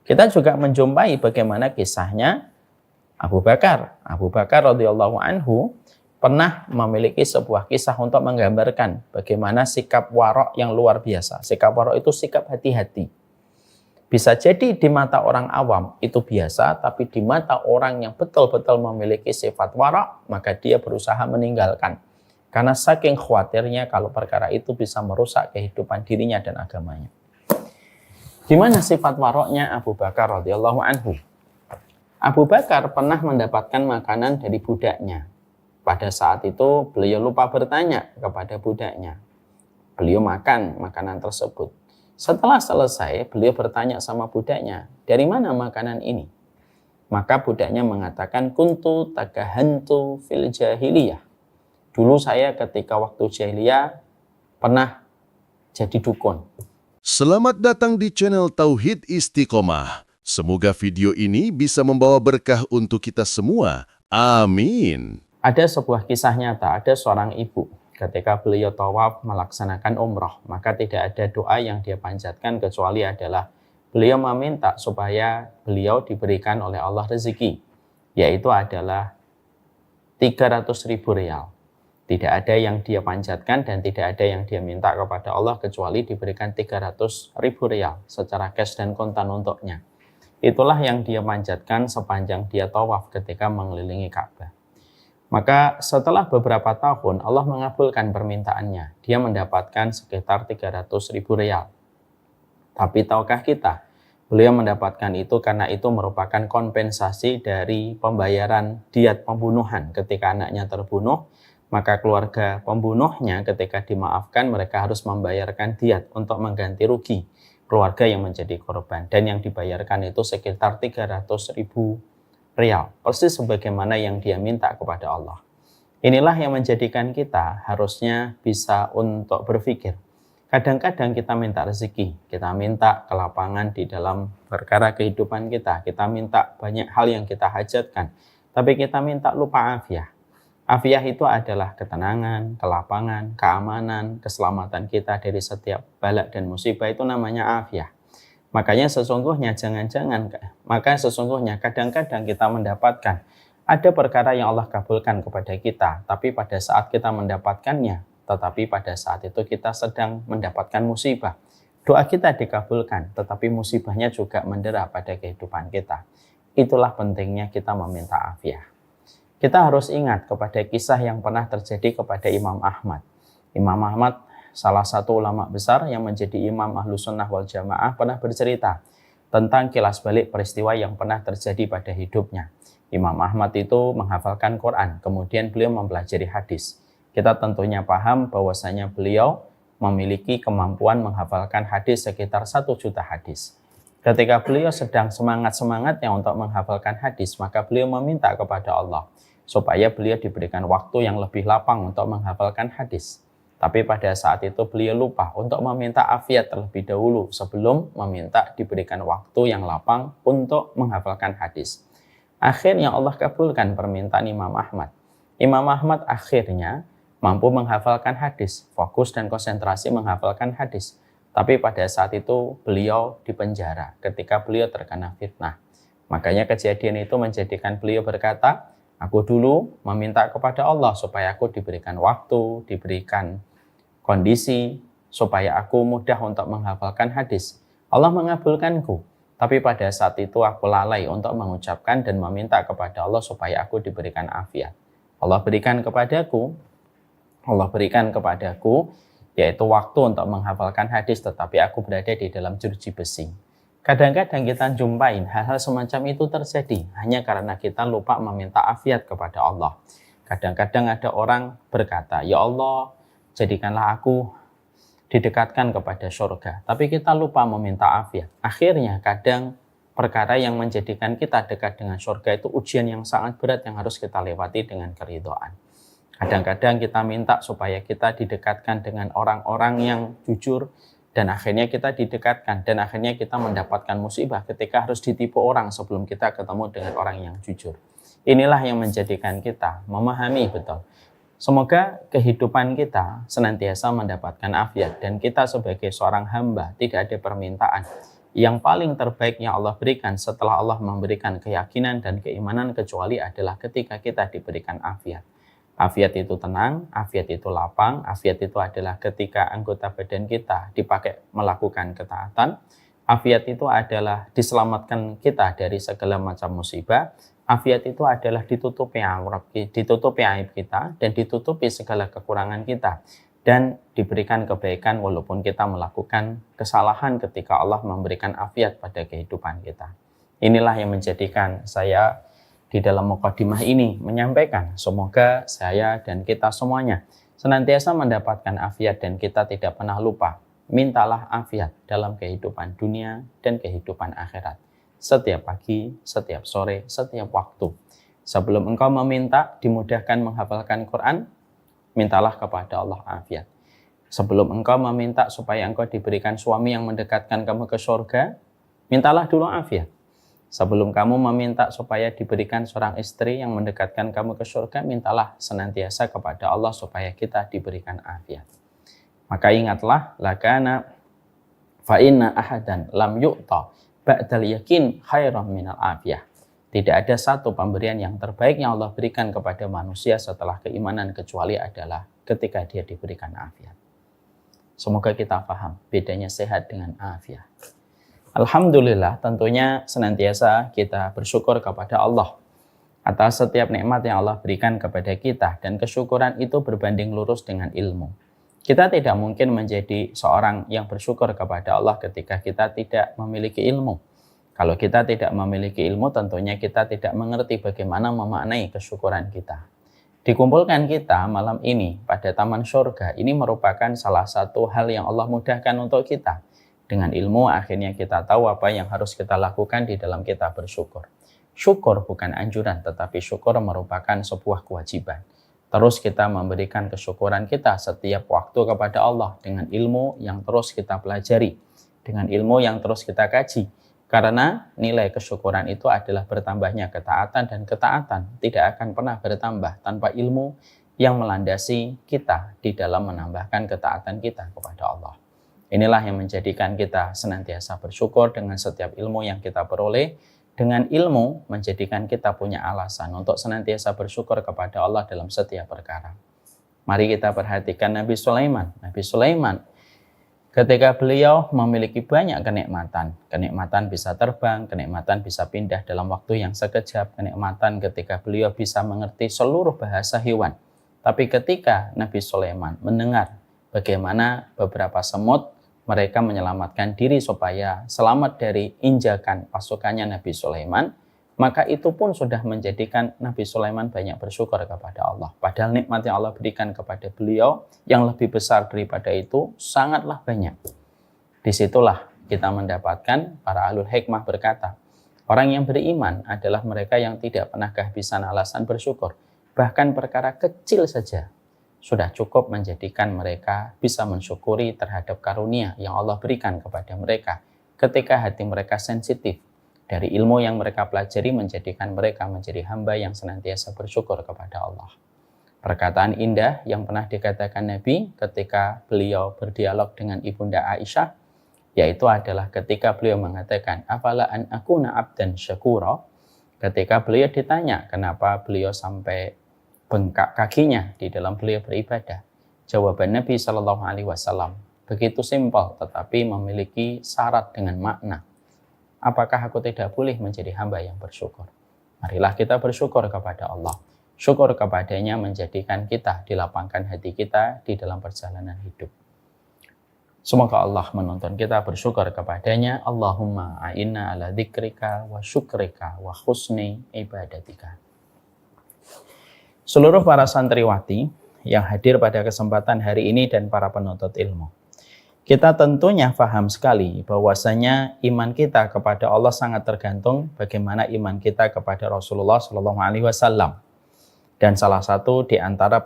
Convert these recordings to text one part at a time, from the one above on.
Kita juga menjumpai bagaimana kisahnya Abu Bakar. Abu Bakar radhiyallahu anhu pernah memiliki sebuah kisah untuk menggambarkan bagaimana sikap warok yang luar biasa. Sikap warok itu sikap hati-hati. Bisa jadi di mata orang awam itu biasa, tapi di mata orang yang betul-betul memiliki sifat warok, maka dia berusaha meninggalkan. Karena saking khawatirnya kalau perkara itu bisa merusak kehidupan dirinya dan agamanya. Gimana sifat waroknya Abu Bakar radhiyallahu anhu? Abu Bakar pernah mendapatkan makanan dari budaknya. Pada saat itu beliau lupa bertanya kepada budaknya. Beliau makan makanan tersebut. Setelah selesai, beliau bertanya sama budaknya, dari mana makanan ini? Maka budaknya mengatakan, kuntu tagahantu fil jahiliyah. Dulu saya ketika waktu jahiliyah pernah jadi dukun. Selamat datang di channel Tauhid Istiqomah. Semoga video ini bisa membawa berkah untuk kita semua. Amin. Ada sebuah kisah nyata, ada seorang ibu. Ketika beliau tawaf melaksanakan umroh, maka tidak ada doa yang dia panjatkan kecuali adalah beliau meminta supaya beliau diberikan oleh Allah rezeki, yaitu adalah 300.000 rial. Tidak ada yang dia panjatkan dan tidak ada yang dia minta kepada Allah kecuali diberikan 300.000 rial secara cash dan kontan untuknya. Itulah yang dia panjatkan sepanjang dia tawaf ketika mengelilingi Ka'bah. Maka setelah beberapa tahun Allah mengabulkan permintaannya. Dia mendapatkan sekitar 300.000 rial. Tapi tahukah kita, beliau mendapatkan itu karena itu merupakan kompensasi dari pembayaran diat pembunuhan ketika anaknya terbunuh. Maka keluarga pembunuhnya ketika dimaafkan mereka harus membayarkan diat untuk mengganti rugi keluarga yang menjadi korban. Dan yang dibayarkan itu sekitar 300.000 rial. Persis sebagaimana yang dia minta kepada Allah. Inilah yang menjadikan kita harusnya bisa untuk berpikir. Kadang-kadang kita minta rezeki, kita minta kelapangan di dalam perkara kehidupan kita. Kita minta banyak hal yang kita hajatkan. Tapi kita minta lupa afiah. Afiah itu adalah ketenangan, kelapangan, keamanan, keselamatan kita dari setiap bala dan musibah, itu namanya afiah. Makanya sesungguhnya kadang-kadang kita mendapatkan ada perkara yang Allah kabulkan kepada kita, tapi pada saat kita mendapatkannya, tetapi pada saat itu kita sedang mendapatkan musibah. Doa kita dikabulkan, tetapi musibahnya juga mendera pada kehidupan kita. Itulah pentingnya kita meminta afiah. Kita harus ingat kepada kisah yang pernah terjadi kepada Imam Ahmad. Imam Ahmad, salah satu ulama besar yang menjadi imam Ahlus Sunnah wal Jamaah, pernah bercerita tentang kilas balik peristiwa yang pernah terjadi pada hidupnya. Imam Ahmad itu menghafalkan Quran, kemudian beliau mempelajari hadis. Kita tentunya paham bahwasanya beliau memiliki kemampuan menghafalkan hadis sekitar 1 juta hadis. Ketika beliau sedang semangat-semangatnya untuk menghafalkan hadis, maka beliau meminta kepada Allah supaya beliau diberikan waktu yang lebih lapang untuk menghafalkan hadis. Tapi pada saat itu beliau lupa untuk meminta afiat terlebih dahulu sebelum meminta diberikan waktu yang lapang untuk menghafalkan hadis. Akhirnya Allah kabulkan permintaan Imam Ahmad. Imam Ahmad akhirnya mampu menghafalkan hadis, fokus dan konsentrasi menghafalkan hadis. Tapi pada saat itu beliau dipenjara ketika beliau terkena fitnah. Makanya kejadian itu menjadikan beliau berkata, aku dulu meminta kepada Allah supaya aku diberikan waktu, diberikan kondisi, supaya aku mudah untuk menghafalkan hadis. Allah mengabulkanku, tapi pada saat itu aku lalai untuk mengucapkan dan meminta kepada Allah supaya aku diberikan afiat. Allah berikan kepadaku, yaitu waktu untuk menghafalkan hadis, tetapi aku berada di dalam jeruji besi. Kadang-kadang kita jumpain hal-hal semacam itu terjadi hanya karena kita lupa meminta afiat kepada Allah. Kadang-kadang ada orang berkata, ya Allah, jadikanlah aku didekatkan kepada surga. Tapi kita lupa meminta afiat. Akhirnya kadang perkara yang menjadikan kita dekat dengan surga itu ujian yang sangat berat yang harus kita lewati dengan keridhaan. Kadang-kadang kita minta supaya kita didekatkan dengan orang-orang yang jujur, dan akhirnya kita didekatkan, dan akhirnya kita mendapatkan musibah ketika harus ditipu orang sebelum kita ketemu dengan orang yang jujur. Inilah yang menjadikan kita memahami betul. Semoga kehidupan kita senantiasa mendapatkan afiat, dan kita sebagai seorang hamba tidak ada permintaan yang paling terbaik yang Allah berikan setelah Allah memberikan keyakinan dan keimanan kecuali adalah ketika kita diberikan afiat. Afiat itu tenang, afiat itu lapang, afiat itu adalah ketika anggota badan kita dipakai melakukan ketaatan. Afiat itu adalah diselamatkan kita dari segala macam musibah. Afiat itu adalah ditutupi aib kita dan ditutupi segala kekurangan kita. Dan diberikan kebaikan walaupun kita melakukan kesalahan ketika Allah memberikan afiat pada kehidupan kita. Inilah yang menjadikan saya di dalam mukadimah ini menyampaikan semoga saya dan kita semuanya senantiasa mendapatkan afiat dan kita tidak pernah lupa. Mintalah afiat dalam kehidupan dunia dan kehidupan akhirat. Setiap pagi, setiap sore, setiap waktu. Sebelum engkau meminta dimudahkan menghafalkan Quran, mintalah kepada Allah afiat. Sebelum engkau meminta supaya engkau diberikan suami yang mendekatkan kamu ke surga, mintalah dulu afiat. Sebelum kamu meminta supaya diberikan seorang istri yang mendekatkan kamu ke surga, mintalah senantiasa kepada Allah supaya kita diberikan afiat. Maka ingatlah, lakana fa inna ahadan lam yu'ta ba'dal yakin khairan minal afiyah. Tidak ada satu pemberian yang terbaik yang Allah berikan kepada manusia setelah keimanan kecuali adalah ketika dia diberikan afiat. Semoga kita paham bedanya sehat dengan afiat. Alhamdulillah, tentunya senantiasa kita bersyukur kepada Allah atas setiap nikmat yang Allah berikan kepada kita, dan kesyukuran itu berbanding lurus dengan ilmu. Kita tidak mungkin menjadi seorang yang bersyukur kepada Allah ketika kita tidak memiliki ilmu. Kalau kita tidak memiliki ilmu, tentunya kita tidak mengerti bagaimana memaknai kesyukuran kita. Dikumpulkan kita malam ini pada taman surga, ini merupakan salah satu hal yang Allah mudahkan untuk kita. Dengan ilmu, akhirnya kita tahu apa yang harus kita lakukan di dalam kita bersyukur. Syukur bukan anjuran, tetapi syukur merupakan sebuah kewajiban. Terus kita memberikan kesyukuran kita setiap waktu kepada Allah dengan ilmu yang terus kita pelajari, dengan ilmu yang terus kita kaji. Karena nilai kesyukuran itu adalah bertambahnya ketaatan, dan ketaatan tidak akan pernah bertambah tanpa ilmu yang melandasi kita di dalam menambahkan ketaatan kita kepada Allah. Inilah yang menjadikan kita senantiasa bersyukur dengan setiap ilmu yang kita peroleh. Dengan ilmu menjadikan kita punya alasan untuk senantiasa bersyukur kepada Allah dalam setiap perkara. Mari kita perhatikan Nabi Sulaiman. Nabi Sulaiman ketika beliau memiliki banyak kenikmatan. Kenikmatan bisa terbang, kenikmatan bisa pindah dalam waktu yang sekejap, kenikmatan ketika beliau bisa mengerti seluruh bahasa hewan. Tapi ketika Nabi Sulaiman mendengar bagaimana beberapa semut mereka menyelamatkan diri supaya selamat dari injakan pasukannya Nabi Sulaiman, maka itu pun sudah menjadikan Nabi Sulaiman banyak bersyukur kepada Allah. Padahal nikmat yang Allah berikan kepada beliau yang lebih besar daripada itu sangatlah banyak. Disitulah kita mendapatkan para ahlul hikmah berkata, orang yang beriman adalah mereka yang tidak pernah kehabisan alasan bersyukur. Bahkan perkara kecil saja sudah cukup menjadikan mereka bisa mensyukuri terhadap karunia yang Allah berikan kepada mereka ketika hati mereka sensitif. Dari ilmu yang mereka pelajari menjadikan mereka menjadi hamba yang senantiasa bersyukur kepada Allah. Perkataan indah yang pernah dikatakan Nabi ketika beliau berdialog dengan Ibunda Aisyah, yaitu adalah ketika beliau mengatakan, afala an akuna abdan syakura. Ketika beliau ditanya kenapa beliau sampai bengkak kakinya di dalam beliau beribadah, jawaban Nabi SAW begitu simpel tetapi memiliki syarat dengan makna. Apakah aku tidak boleh menjadi hamba yang bersyukur? Marilah kita bersyukur kepada Allah. Syukur kepadanya menjadikan kita dilapangkan hati kita di dalam perjalanan hidup. Semoga Allah menuntun kita bersyukur kepadanya. Allahumma a'inna ala dzikrika wa syukrika wa husni ibadatika. Seluruh para santriwati yang hadir pada kesempatan hari ini dan para penuntut ilmu, kita tentunya paham sekali bahwasanya iman kita kepada Allah sangat tergantung bagaimana iman kita kepada Rasulullah SAW. Dan salah satu di antara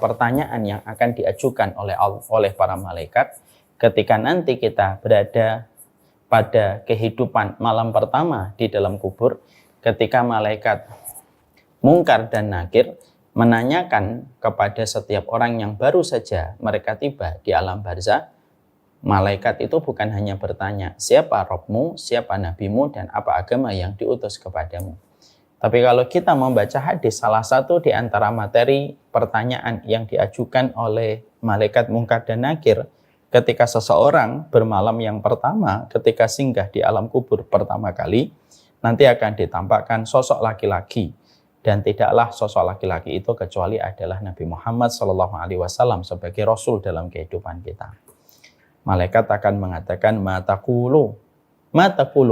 pertanyaan yang akan diajukan oleh para malaikat ketika nanti kita berada pada kehidupan malam pertama di dalam kubur, ketika malaikat Mungkar dan Nakir menanyakan kepada setiap orang yang baru saja mereka tiba di alam barzakh, Malaikat itu bukan hanya bertanya, siapa Rabbmu, siapa Nabimu, dan apa agama yang diutus kepadamu. Tapi kalau kita membaca hadis, salah satu di antara materi pertanyaan yang diajukan oleh malaikat Munkar dan Nakir ketika seseorang bermalam yang pertama, ketika singgah di alam kubur pertama kali, nanti akan ditampakkan sosok laki-laki. Dan tidaklah sosok laki-laki itu kecuali adalah Nabi Muhammad SAW sebagai Rasul dalam kehidupan kita. Malaikat akan mengatakan, ma taqulu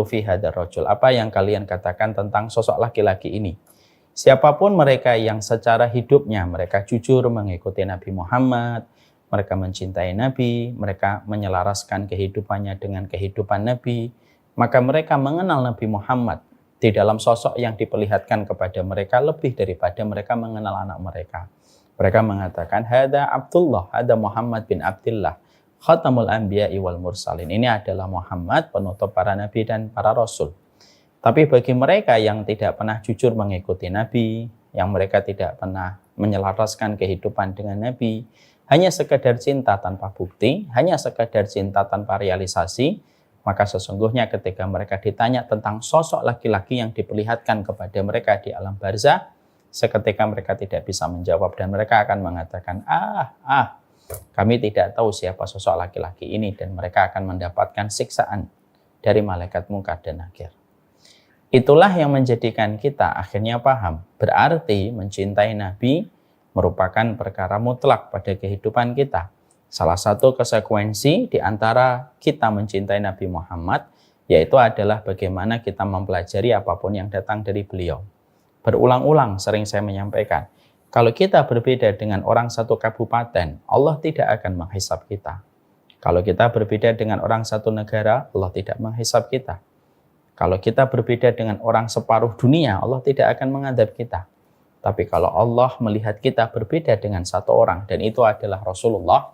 fi hadzal rajul. Apa yang kalian katakan tentang sosok laki-laki ini? Siapapun mereka yang secara hidupnya mereka jujur mengikuti Nabi Muhammad, mereka mencintai Nabi, mereka menyelaraskan kehidupannya dengan kehidupan Nabi, maka mereka mengenal Nabi Muhammad di dalam sosok yang diperlihatkan kepada mereka lebih daripada mereka mengenal anak mereka. Mereka mengatakan, hada Abdullah, hada Muhammad bin Abdullah, Khatamul Anbiya'i wal Mursalin. Ini adalah Muhammad, penutup para nabi dan para rasul. Tapi bagi mereka yang tidak pernah jujur mengikuti Nabi, yang mereka tidak pernah menyelaraskan kehidupan dengan Nabi, hanya sekedar cinta tanpa bukti, hanya sekedar cinta tanpa realisasi, maka sesungguhnya ketika mereka ditanya tentang sosok laki-laki yang diperlihatkan kepada mereka di alam barzah, seketika mereka tidak bisa menjawab dan mereka akan mengatakan, kami tidak tahu siapa sosok laki-laki ini, dan mereka akan mendapatkan siksaan dari malaikat Munkar dan Nakir. Itulah yang menjadikan kita akhirnya paham, berarti mencintai Nabi merupakan perkara mutlak pada kehidupan kita. Salah satu konsekuensi di antara kita mencintai Nabi Muhammad, yaitu adalah bagaimana kita mempelajari apapun yang datang dari beliau. Berulang-ulang sering saya menyampaikan, kalau kita berbeda dengan orang satu kabupaten, Allah tidak akan menghisab kita. Kalau kita berbeda dengan orang satu negara, Allah tidak menghisab kita. Kalau kita berbeda dengan orang separuh dunia, Allah tidak akan mengadab kita. Tapi kalau Allah melihat kita berbeda dengan satu orang, dan itu adalah Rasulullah,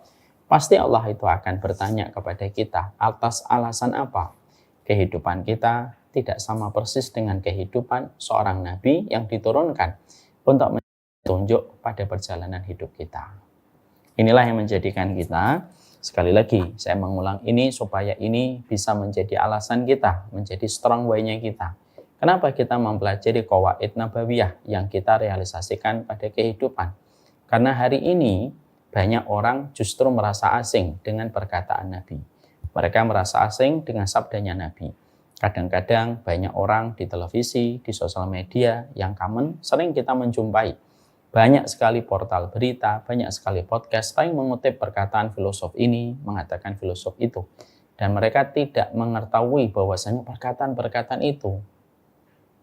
pasti Allah itu akan bertanya kepada kita, atas alasan apa kehidupan kita tidak sama persis dengan kehidupan seorang Nabi yang diturunkan untuk tunjuk pada perjalanan hidup kita. Inilah yang menjadikan kita, sekali lagi saya mengulang ini supaya ini bisa menjadi alasan kita, menjadi strong way-nya kita. Kenapa kita mempelajari qawaid nabawiyah yang kita realisasikan pada kehidupan? Karena hari ini banyak orang justru merasa asing dengan perkataan Nabi. Mereka merasa asing dengan sabdanya Nabi. Kadang-kadang banyak orang di televisi, di sosial media yang common sering kita menjumpai. Banyak sekali portal berita, banyak sekali podcast yang mengutip perkataan filosof ini, mengatakan filosof itu. Dan mereka tidak mengetahui bahwasanya perkataan-perkataan itu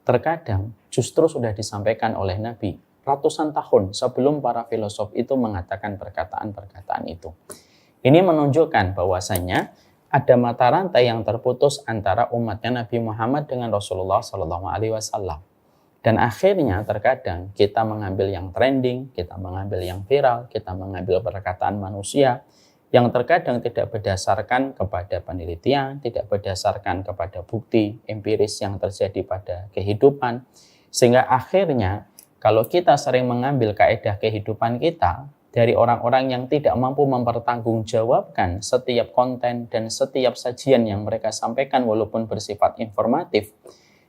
terkadang justru sudah disampaikan oleh Nabi ratusan tahun sebelum para filosof itu mengatakan perkataan-perkataan itu. Ini menunjukkan bahwasanya ada mata rantai yang terputus antara umatnya Nabi Muhammad dengan Rasulullah SAW. Dan akhirnya terkadang kita mengambil yang trending, kita mengambil yang viral, kita mengambil perkataan manusia yang terkadang tidak berdasarkan kepada penelitian, tidak berdasarkan kepada bukti empiris yang terjadi pada kehidupan. Sehingga akhirnya kalau kita sering mengambil kaidah kehidupan kita dari orang-orang yang tidak mampu mempertanggungjawabkan setiap konten dan setiap sajian yang mereka sampaikan walaupun bersifat informatif,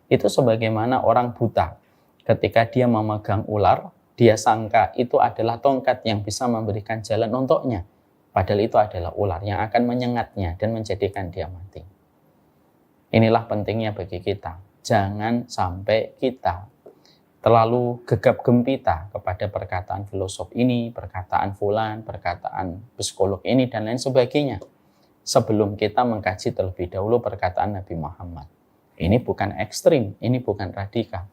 itu sebagaimana orang buta. Ketika dia memegang ular, dia sangka itu adalah tongkat yang bisa memberikan jalan untuknya. Padahal itu adalah ular yang akan menyengatnya dan menjadikan dia mati. Inilah pentingnya bagi kita. Jangan sampai kita terlalu gegap gempita kepada perkataan filosof ini, perkataan fulan, perkataan psikolog ini, dan lain sebagainya. Sebelum kita mengkaji terlebih dahulu perkataan Nabi Muhammad. Ini bukan ekstrim, ini bukan radikal.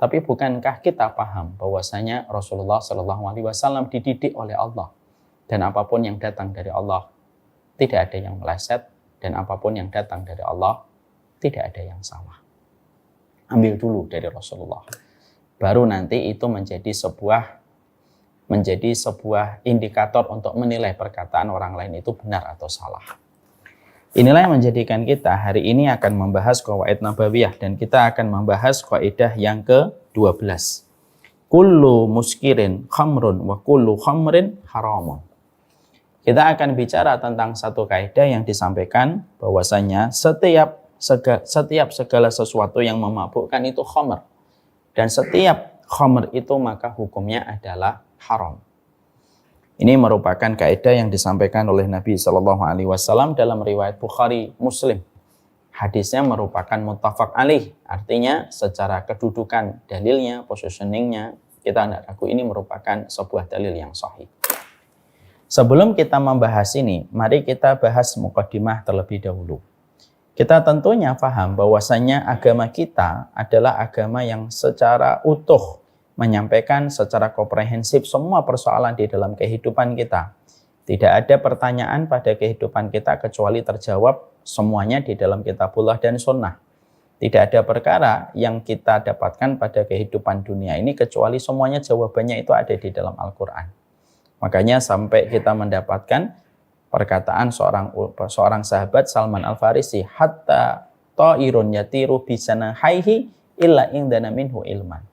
Tapi bukankah kita paham bahwasanya Rasulullah SAW dididik oleh Allah, dan apapun yang datang dari Allah tidak ada yang meleset, dan apapun yang datang dari Allah tidak ada yang salah. Ambil dulu dari Rasulullah, baru nanti itu menjadi sebuah indikator untuk menilai perkataan orang lain itu benar atau salah. Inilah yang menjadikan kita hari ini akan membahas qawaid nabawiyah, dan kita akan membahas kaidah yang ke-12. Kullu muskirin khamrun wa kullu khamrin haramun. Kita akan bicara tentang satu kaidah yang disampaikan bahwasanya setiap segala sesuatu yang memabukkan itu khamr, dan setiap khamr itu maka hukumnya adalah haram. Ini merupakan kaidah yang disampaikan oleh Nabi Shallallahu Alaihi Wasallam dalam riwayat Bukhari Muslim. Hadisnya merupakan muttafaq alaih, artinya secara kedudukan dalilnya, positioningnya, kita tidak ragu ini merupakan sebuah dalil yang sahih. Sebelum kita membahas ini, mari kita bahas muqaddimah terlebih dahulu. Kita tentunya paham bahwasanya agama kita adalah agama yang secara utuh menyampaikan secara komprehensif semua persoalan di dalam kehidupan kita. Tidak ada pertanyaan pada kehidupan kita kecuali terjawab semuanya di dalam kitabullah dan sunnah. Tidak ada perkara yang kita dapatkan pada kehidupan dunia ini kecuali semuanya jawabannya itu ada di dalam Al-Quran. Makanya sampai kita mendapatkan perkataan seorang sahabat Salman Al-Farisi, hatta ta'irun yatiru bisanahaihi illa indana minhu ilman.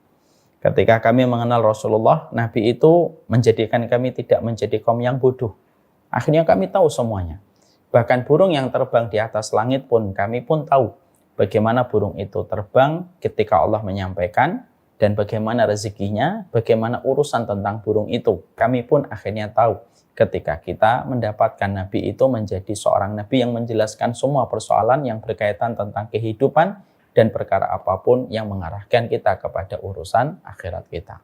Ketika kami mengenal Rasulullah, Nabi itu menjadikan kami tidak menjadi kaum yang bodoh. Akhirnya kami tahu semuanya. Bahkan burung yang terbang di atas langit pun kami pun tahu bagaimana burung itu terbang ketika Allah menyampaikan, dan bagaimana rezekinya, bagaimana urusan tentang burung itu. Kami pun akhirnya tahu ketika kita mendapatkan Nabi itu menjadi seorang Nabi yang menjelaskan semua persoalan yang berkaitan tentang kehidupan dan perkara apapun yang mengarahkan kita kepada urusan akhirat kita.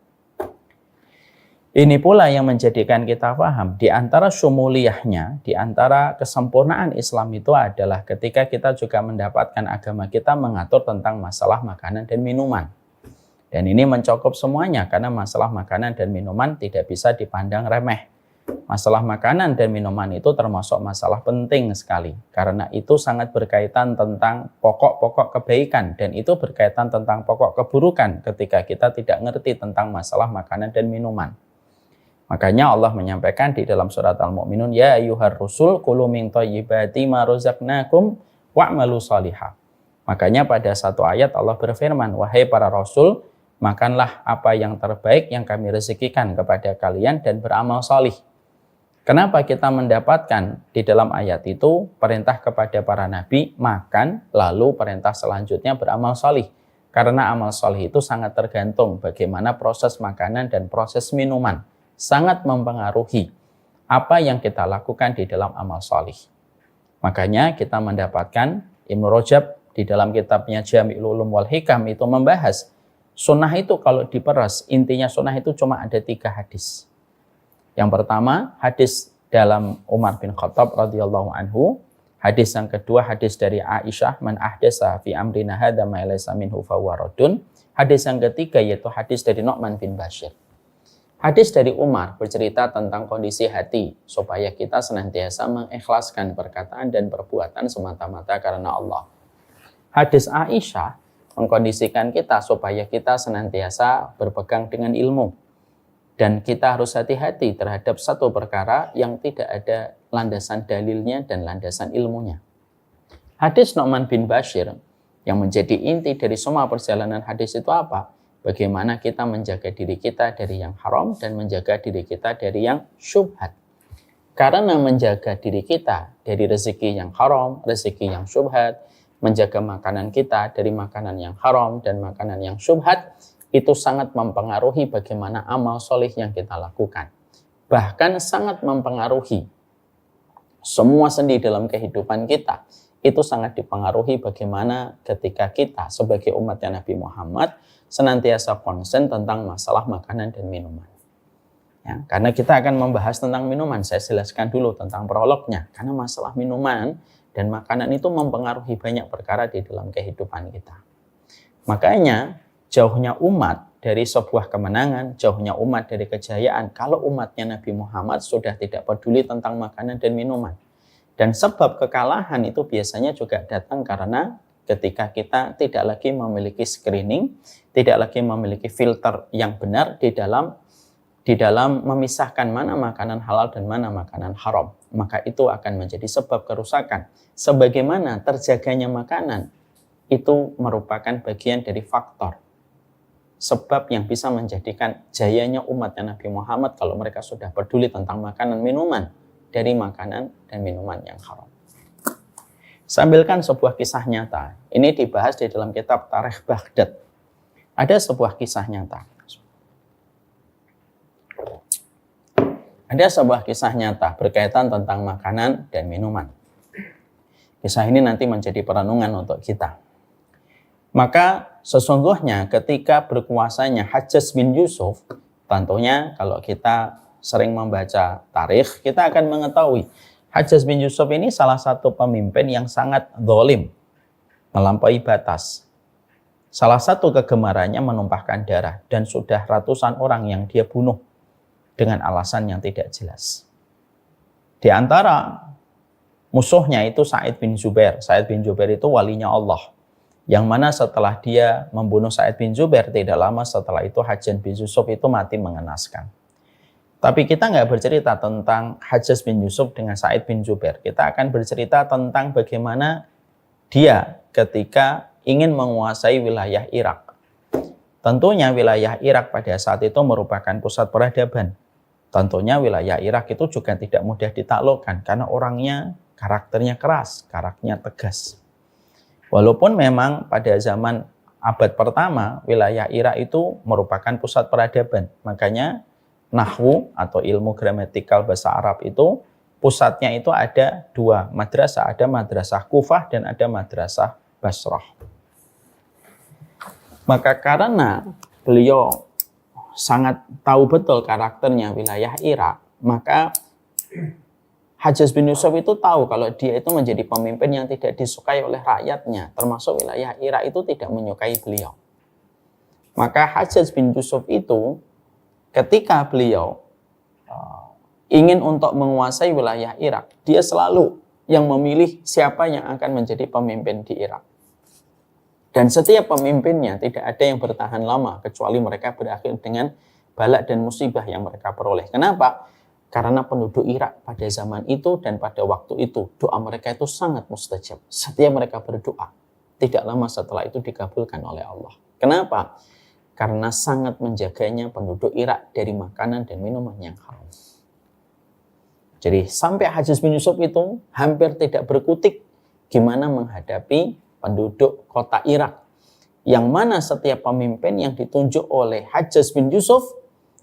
Ini pula yang menjadikan kita paham di antara syumuliyahnya, di antara kesempurnaan Islam itu adalah ketika kita juga mendapatkan agama kita mengatur tentang masalah makanan dan minuman. Dan ini mencakup semuanya karena masalah makanan dan minuman tidak bisa dipandang remeh. Masalah makanan dan minuman itu termasuk masalah penting sekali. Karena itu sangat berkaitan tentang pokok-pokok kebaikan. Dan itu berkaitan tentang pokok keburukan ketika kita tidak ngerti tentang masalah makanan dan minuman. Makanya Allah menyampaikan di dalam surat Al-Mu'minun, Ya ayyuhar rusul kulu min thayyibati ma razaqnakum wa'malu shalihah. Makanya pada satu ayat Allah berfirman, wahai para rasul, makanlah apa yang terbaik yang kami rezekikan kepada kalian dan beramal salih. Kenapa kita mendapatkan di dalam ayat itu perintah kepada para nabi makan, lalu perintah selanjutnya beramal salih? Karena amal salih itu sangat tergantung bagaimana proses makanan dan proses minuman. Sangat mempengaruhi apa yang kita lakukan di dalam amal salih. Makanya kita mendapatkan Ibnu Rajab di dalam kitabnya Jami'ul Ulum wal Hikam itu membahas sunnah itu kalau diperas, intinya sunnah itu cuma ada 3 hadis. Yang pertama, hadis dalam Umar bin Khattab radhiyallahu anhu. Hadis yang kedua, hadis dari Aisyah, man ahdasa fi amrina hadza ma laysa minhu fahuwa raddun. Hadis yang ketiga yaitu hadis dari Nu'man bin Bashir. Hadis dari Umar bercerita tentang kondisi hati supaya kita senantiasa mengikhlaskan perkataan dan perbuatan semata-mata karena Allah. Hadis Aisyah mengkondisikan kita supaya kita senantiasa berpegang dengan ilmu. Dan kita harus hati-hati terhadap satu perkara yang tidak ada landasan dalilnya dan landasan ilmunya. Hadis Nu'man bin Bashir yang menjadi inti dari semua perjalanan hadis itu apa? Bagaimana kita menjaga diri kita dari yang haram dan menjaga diri kita dari yang syubhat. Karena menjaga diri kita dari rezeki yang haram, rezeki yang syubhat, menjaga makanan kita dari makanan yang haram dan makanan yang syubhat, itu sangat mempengaruhi bagaimana amal soleh yang kita lakukan. Bahkan sangat mempengaruhi semua sendi dalam kehidupan kita. Itu sangat dipengaruhi bagaimana ketika kita sebagai umatnya Nabi Muhammad senantiasa konsen tentang masalah makanan dan minuman. Ya, karena kita akan membahas tentang minuman, saya jelaskan dulu tentang prolognya. Karena masalah minuman dan makanan itu mempengaruhi banyak perkara di dalam kehidupan kita. Makanya jauhnya umat dari sebuah kemenangan, jauhnya umat dari kejayaan kalau umatnya Nabi Muhammad sudah tidak peduli tentang makanan dan minuman. Dan sebab kekalahan itu biasanya juga datang karena ketika kita tidak lagi memiliki screening, tidak lagi memiliki filter yang benar di dalam memisahkan mana makanan halal dan mana makanan haram. Maka itu akan menjadi sebab kerusakan. Sebagaimana terjaganya makanan itu merupakan bagian dari faktor sebab yang bisa menjadikan jayanya umatnya Nabi Muhammad kalau mereka sudah peduli tentang makanan minuman dari makanan dan minuman yang haram. Sambilkan sebuah kisah nyata. Ini dibahas di dalam kitab Tarikh Baghdad. Ada sebuah kisah nyata. Ada sebuah kisah nyata berkaitan tentang makanan dan minuman. Kisah ini nanti menjadi perenungan untuk kita. Maka sesungguhnya ketika berkuasanya Hajjaj bin Yusuf, tentunya kalau kita sering membaca tarikh, kita akan mengetahui Hajjaj bin Yusuf ini salah satu pemimpin yang sangat zalim, melampaui batas. Salah satu kegemarannya menumpahkan darah dan sudah ratusan orang yang dia bunuh dengan alasan yang tidak jelas. Di antara musuhnya itu Sa'id bin Zubair. Sa'id bin Zubair itu walinya Allah. Yang mana setelah dia membunuh Sa'id bin Zubair, tidak lama setelah itu Hajjaj bin Yusuf itu mati mengenaskan. Tapi kita nggak bercerita tentang Hajjaj bin Yusuf dengan Sa'id bin Zubair. Kita akan bercerita tentang bagaimana dia ketika ingin menguasai wilayah Irak. Tentunya wilayah Irak pada saat itu merupakan pusat peradaban. Tentunya wilayah Irak itu juga tidak mudah ditaklukkan karena orangnya karakternya keras, karakternya tegas. Walaupun memang pada zaman abad pertama wilayah Irak itu merupakan pusat peradaban. Makanya nahwu atau ilmu gramatikal bahasa Arab itu pusatnya itu ada dua madrasah, ada madrasah Kufah dan ada madrasah Basrah. Maka karena beliau sangat tahu betul karakternya wilayah Irak, maka Hajjaj bin Yusuf itu tahu kalau dia itu menjadi pemimpin yang tidak disukai oleh rakyatnya, termasuk wilayah Irak itu tidak menyukai beliau. Maka Hajjaj bin Yusuf itu ketika beliau ingin untuk menguasai wilayah Irak, dia selalu yang memilih siapa yang akan menjadi pemimpin di Irak. Dan setiap pemimpinnya tidak ada yang bertahan lama kecuali mereka berakhir dengan balak dan musibah yang mereka peroleh. Kenapa? Karena penduduk Irak pada zaman itu dan pada waktu itu doa mereka itu sangat mustajab. Setiap mereka berdoa, tidak lama setelah itu dikabulkan oleh Allah. Kenapa? Karena sangat menjaganya penduduk Irak dari makanan dan minuman yang haram. Jadi sampai Hajjaj bin Yusuf itu hampir tidak berkutik gimana menghadapi penduduk kota Irak, yang mana setiap pemimpin yang ditunjuk oleh Hajjaj bin Yusuf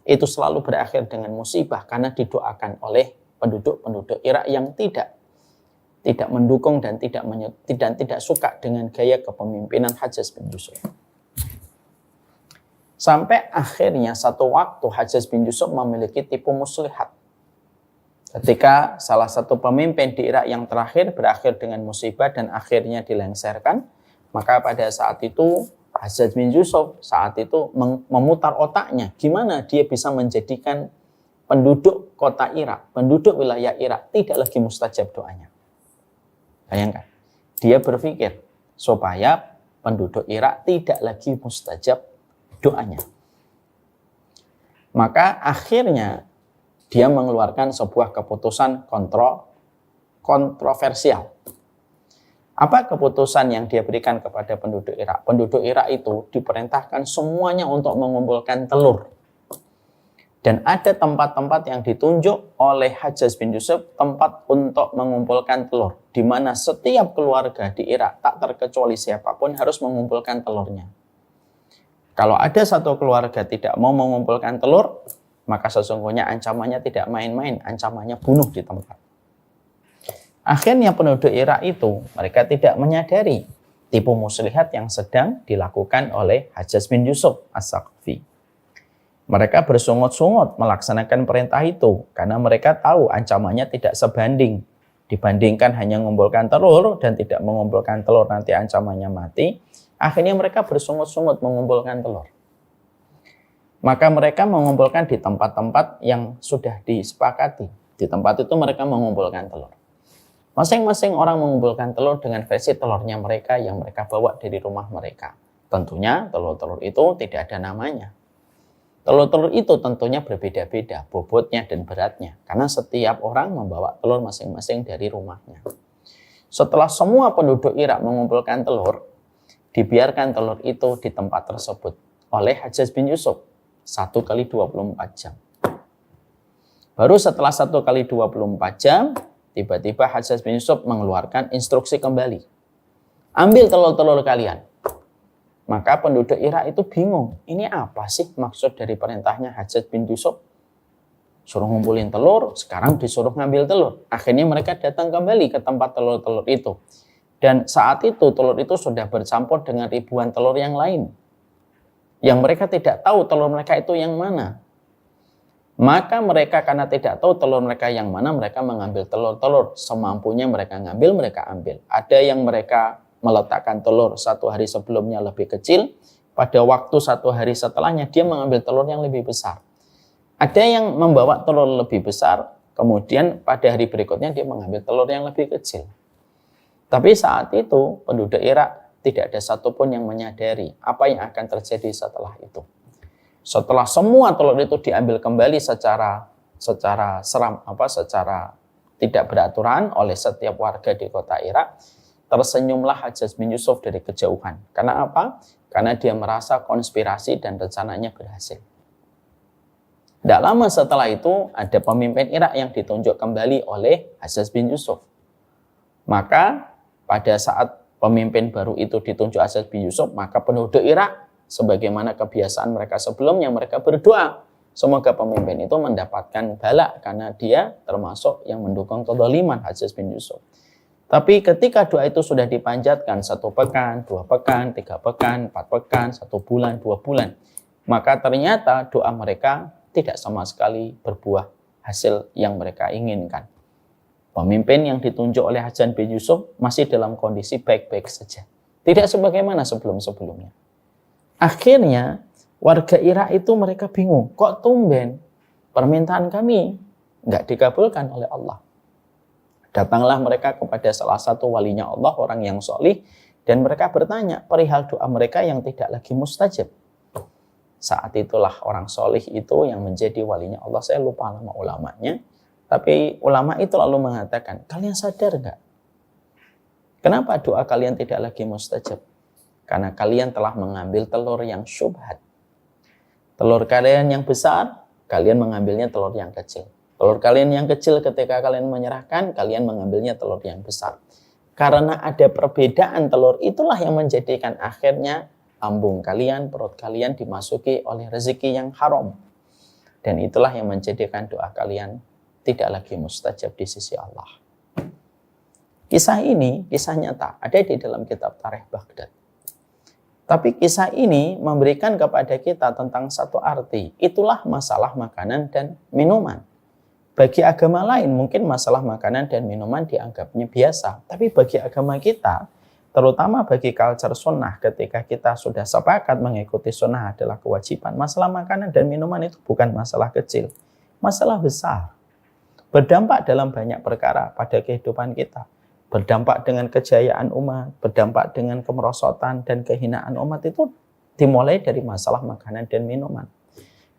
itu selalu berakhir dengan musibah karena didoakan oleh penduduk-penduduk Irak yang tidak mendukung dan tidak suka dengan gaya kepemimpinan Hajjaj bin Yusuf. Sampai akhirnya satu waktu Hajjaj bin Yusuf memiliki tipu muslihat. Ketika salah satu pemimpin di Irak yang terakhir berakhir dengan musibah dan akhirnya dilengsarkan, maka pada saat itu Hajjaj bin Yusuf saat itu memutar otaknya gimana dia bisa menjadikan penduduk kota Irak, penduduk wilayah Irak tidak lagi mustajab doanya. Bayangkan, dia berpikir supaya penduduk Irak tidak lagi mustajab doanya. Maka akhirnya dia mengeluarkan sebuah keputusan kontroversial. Apa keputusan yang dia berikan kepada penduduk Irak? Penduduk Irak itu diperintahkan semuanya untuk mengumpulkan telur. Dan ada tempat-tempat yang ditunjuk oleh Hajjaj bin Yusuf, tempat untuk mengumpulkan telur. Di mana setiap keluarga di Irak, tak terkecuali siapapun, harus mengumpulkan telurnya. Kalau ada satu keluarga tidak mau mengumpulkan telur, maka sesungguhnya ancamannya tidak main-main, ancamannya bunuh di tempat. Akhirnya penduduk Irak itu, mereka tidak menyadari tipu muslihat yang sedang dilakukan oleh Hajjaj bin Yusuf As-Saqafi. Mereka bersungut-sungut melaksanakan perintah itu, karena mereka tahu ancamannya tidak sebanding. Dibandingkan hanya mengumpulkan telur dan tidak mengumpulkan telur nanti ancamannya mati, akhirnya mereka bersungut-sungut mengumpulkan telur. Maka mereka mengumpulkan di tempat-tempat yang sudah disepakati. Di tempat itu mereka mengumpulkan telur. Masing-masing orang mengumpulkan telur dengan versi telurnya mereka yang mereka bawa dari rumah mereka. Tentunya telur-telur itu tidak ada namanya. Telur-telur itu tentunya berbeda-beda bobotnya dan beratnya. Karena setiap orang membawa telur masing-masing dari rumahnya. Setelah semua penduduk Irak mengumpulkan telur, dibiarkan telur itu di tempat tersebut oleh Hajjaj bin Yusuf. 1 kali 24 jam. Baru setelah 1 kali 24 jam, tiba-tiba Hajjaj bin Yusuf mengeluarkan instruksi kembali. Ambil telur-telur kalian. Maka penduduk Irak itu bingung. Ini apa sih maksud dari perintahnya Hajjaj bin Yusuf? Suruh ngumpulin telur, sekarang disuruh ngambil telur. Akhirnya mereka datang kembali ke tempat telur-telur itu. Dan saat itu telur itu sudah bercampur dengan ribuan telur yang lain. Yang mereka tidak tahu telur mereka itu yang mana. Maka mereka karena tidak tahu telur mereka yang mana, mereka mengambil telur-telur. Semampunya mereka ngambil, mereka ambil. Ada yang mereka meletakkan telur 1 hari sebelumnya lebih kecil. Pada waktu 1 hari setelahnya dia mengambil telur yang lebih besar. Ada yang membawa telur lebih besar, kemudian pada hari berikutnya dia mengambil telur yang lebih kecil. Tapi saat itu penduduk Irak tidak ada satupun yang menyadari apa yang akan terjadi setelah itu. Setelah semua telur itu diambil kembali secara tidak beraturan oleh setiap warga di kota Irak, tersenyumlah Hajjaj bin Yusuf dari kejauhan. Karena apa? Karena dia merasa konspirasi dan rencananya berhasil. Tidak lama setelah itu ada pemimpin Irak yang ditunjuk kembali oleh Hajjaj bin Yusuf. Maka pada saat pemimpin baru itu ditunjuk Hajjaj bin Yusuf, maka penduduk Irak sebagaimana kebiasaan mereka sebelumnya, mereka berdoa semoga pemimpin itu mendapatkan bala karena dia termasuk yang mendukung kezaliman Hajjaj bin Yusuf. Tapi ketika doa itu sudah dipanjatkan 1 pekan, 2 pekan, 3 pekan, 4 pekan, 1 bulan, 2 bulan, maka ternyata doa mereka tidak sama sekali berbuah hasil yang mereka inginkan. Pemimpin yang ditunjuk oleh Hajjaj bin Yusuf masih dalam kondisi baik-baik saja. Tidak sebagaimana sebelum-sebelumnya. Akhirnya warga Irak itu mereka bingung. Kok tumben permintaan kami nggak dikabulkan oleh Allah. Datanglah mereka kepada salah satu walinya Allah, orang yang solih. Dan mereka bertanya perihal doa mereka yang tidak lagi mustajab. Saat itulah orang solih itu yang menjadi walinya Allah. Saya lupa nama ulamanya. Tapi ulama itu lalu mengatakan, kalian sadar nggak? Kenapa doa kalian tidak lagi mustajab? Karena kalian telah mengambil telur yang syubhat. Telur kalian yang besar, kalian mengambilnya telur yang kecil. Telur kalian yang kecil ketika kalian menyerahkan, kalian mengambilnya telur yang besar. Karena ada perbedaan telur, itulah yang menjadikan akhirnya lambung kalian, perut kalian dimasuki oleh rezeki yang haram. Dan itulah yang menjadikan doa kalian tidak lagi mustajab di sisi Allah. Kisah ini, kisah nyata, ada di dalam kitab Tarikh Baghdad. Tapi kisah ini memberikan kepada kita tentang satu arti. Itulah masalah makanan dan minuman. Bagi agama lain mungkin masalah makanan dan minuman dianggapnya biasa. Tapi bagi agama kita, terutama bagi culture sunnah, ketika kita sudah sepakat mengikuti sunnah adalah kewajiban, masalah makanan dan minuman itu bukan masalah kecil. Masalah besar. Berdampak dalam banyak perkara pada kehidupan kita. Berdampak dengan kejayaan umat, berdampak dengan kemerosotan dan kehinaan umat itu dimulai dari masalah makanan dan minuman.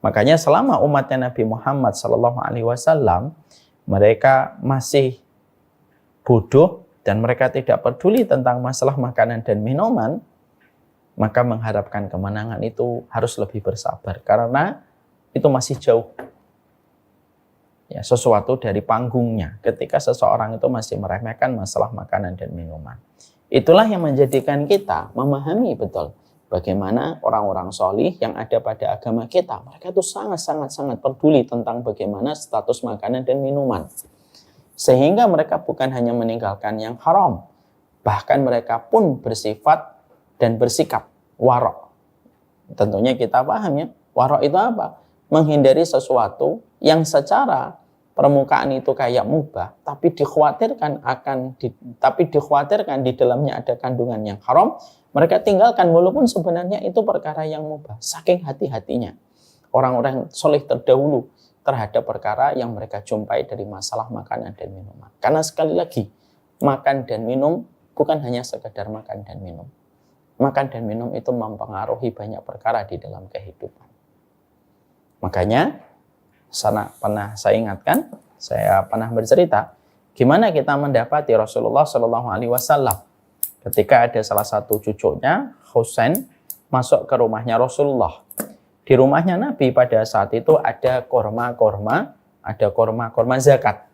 Makanya selama umatnya Nabi Muhammad SAW, mereka masih bodoh dan mereka tidak peduli tentang masalah makanan dan minuman, maka mengharapkan kemenangan itu harus lebih bersabar karena itu masih jauh. Ya, sesuatu dari panggungnya ketika seseorang itu masih meremehkan masalah makanan dan minuman. Itulah yang menjadikan kita memahami betul bagaimana orang-orang solih yang ada pada agama kita. Mereka itu sangat peduli tentang bagaimana status makanan dan minuman. Sehingga mereka bukan hanya meninggalkan yang haram, bahkan mereka pun bersifat dan bersikap warok. Tentunya kita paham ya, warok itu apa? Menghindari sesuatu yang secara permukaan itu kayak mubah, tapi dikhawatirkan di dalamnya ada kandungan yang haram, mereka tinggalkan walaupun sebenarnya itu perkara yang mubah. Saking hati-hatinya orang-orang soleh terdahulu terhadap perkara yang mereka jumpai dari masalah makanan dan minuman. Karena sekali lagi, makan dan minum bukan hanya sekedar makan dan minum. Makan dan minum itu mempengaruhi banyak perkara di dalam kehidupan. Makanya saya pernah bercerita gimana kita mendapati Rasulullah SAW ketika ada salah satu cucunya Husain masuk ke rumahnya Rasulullah. Di rumahnya Nabi pada saat itu ada korma-korma ada korma zakat.